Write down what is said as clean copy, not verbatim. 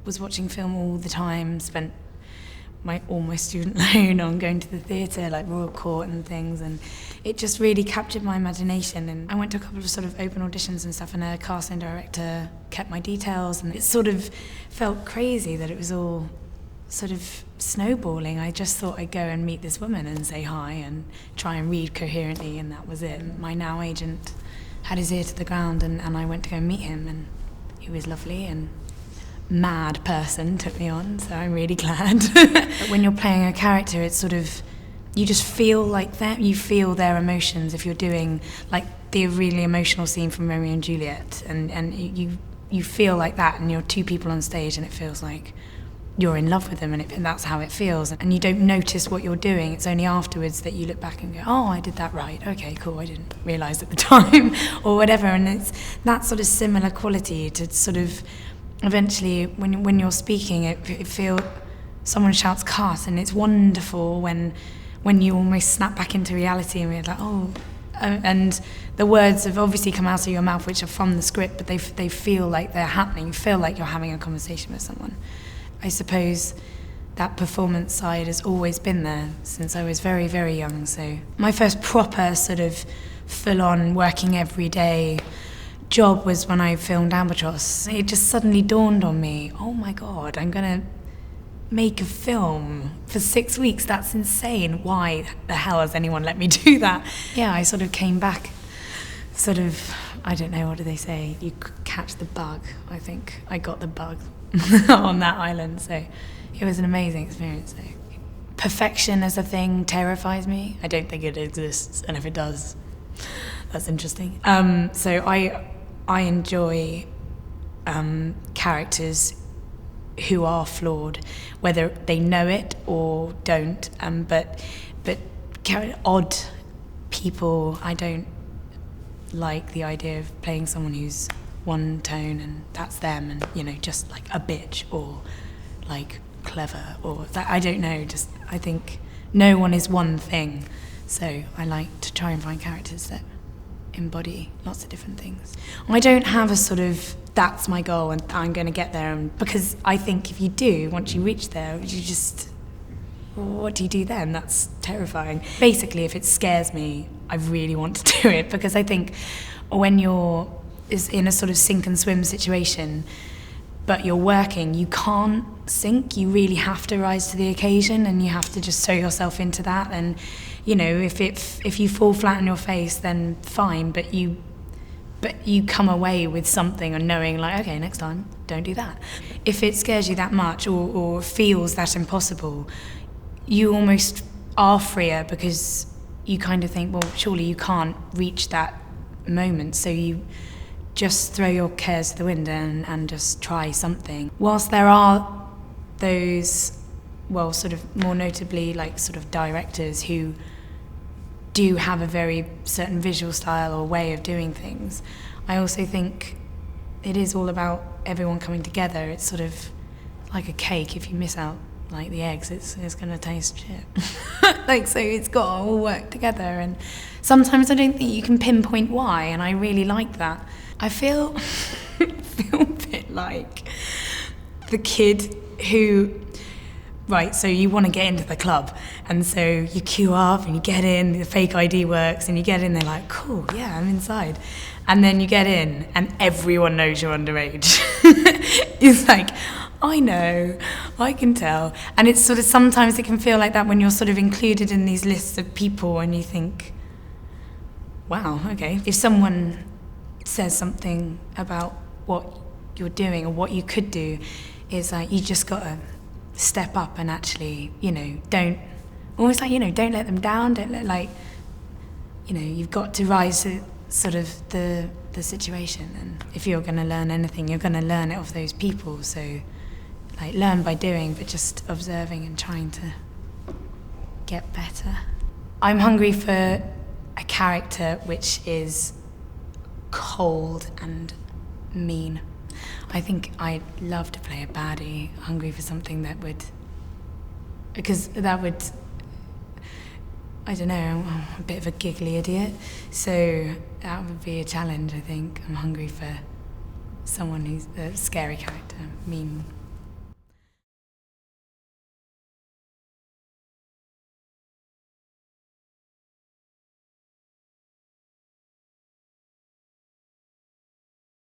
was watching film all the time, spent all my student loan on going to the theatre, like Royal Court and things, and it just really captured my imagination. And I went to a couple of sort of open auditions and stuff, and a casting director kept my details, and it sort of felt crazy that it was all sort of snowballing. I just thought I'd go and meet this woman and say hi and try and read coherently, and that was it. My now agent had his ear to the ground, and I went to go and meet him, and he was lovely, and mad person took me on, so I'm really glad. When you're playing a character, it's sort of, you just feel like them, you feel their emotions. If you're doing like the really emotional scene from Romeo and Juliet, and you feel like that, and you're two people on stage, and it feels like you're in love with them, and that's how it feels. And you don't notice what you're doing. It's only afterwards that you look back and go, oh, I did that right. Okay, cool, I didn't realise at the time, or whatever. And it's that sort of similar quality to sort of, eventually, when you're speaking, it feels, someone shouts cut, and it's wonderful when you almost snap back into reality, and you're like, oh, and the words have obviously come out of your mouth, which are from the script, but they feel like they're happening. You feel like you're having a conversation with someone. I suppose that performance side has always been there since I was very, very young. So my first proper sort of full-on working every day job was when I filmed Albatross. It just suddenly dawned on me, oh my God, I'm gonna make a film for 6 weeks. That's insane. Why the hell has anyone let me do that? Yeah, I sort of came back, sort of, I don't know, what do they say? You catch the bug. I think I got the bug on that island. So it was an amazing experience. So, perfection as a thing terrifies me. I don't think it exists, and if it does, that's interesting. So I enjoy characters who are flawed, whether they know it or don't. But odd people, I don't like the idea of playing someone who's one tone and that's them, and just like a bitch or like clever or that. I don't know. Just I think no one is one thing. So I like to try and find characters that embody lots of different things. I don't have a sort of, that's my goal and I'm going to get there, because I think if you do, once you reach there, you just, what do you do then? That's terrifying. Basically, if it scares me, I really want to do it, because I think when you're in a sort of sink and swim situation, but you're working, you can't sink. You really have to rise to the occasion, and you have to just sew yourself into that. And if you fall flat on your face, then fine, but you come away with something and knowing, like, okay, next time, don't do that. If it scares you that much or feels that impossible, you almost are freer, because you kind of think, well, surely you can't reach that moment, so you just throw your cares to the wind and just try something. Whilst there are those, well, sort of more notably, like sort of directors who do have a very certain visual style or way of doing things, I also think it is all about everyone coming together. It's sort of like a cake. If you miss out like the eggs, it's going to taste shit. So it's got to all work together, and sometimes I don't think you can pinpoint why, and I really like that. I feel a bit like the kid who, right, so you want to get into the club, and so you queue up and you get in, the fake ID works, and you get in, they're like, cool, yeah, I'm inside. And then you get in and everyone knows you're underage. It's like, I know, I can tell. And it's sort of, sometimes it can feel like that when you're sort of included in these lists of people, and you think, wow, okay. If someone says something about what you're doing or what you could do, is like, you just got to step up and actually, don't, almost like, don't let them down, don't let, like, you've got to rise to sort of the situation. And if you're going to learn anything, you're going to learn it off those people. So, like, learn by doing, but just observing and trying to get better. I'm hungry for a character which is cold and mean. I think I'd love to play a baddie, hungry for something that would, because that would, I don't know, I'm a bit of a giggly idiot, so that would be a challenge, I think. I'm hungry for someone who's a scary character, mean.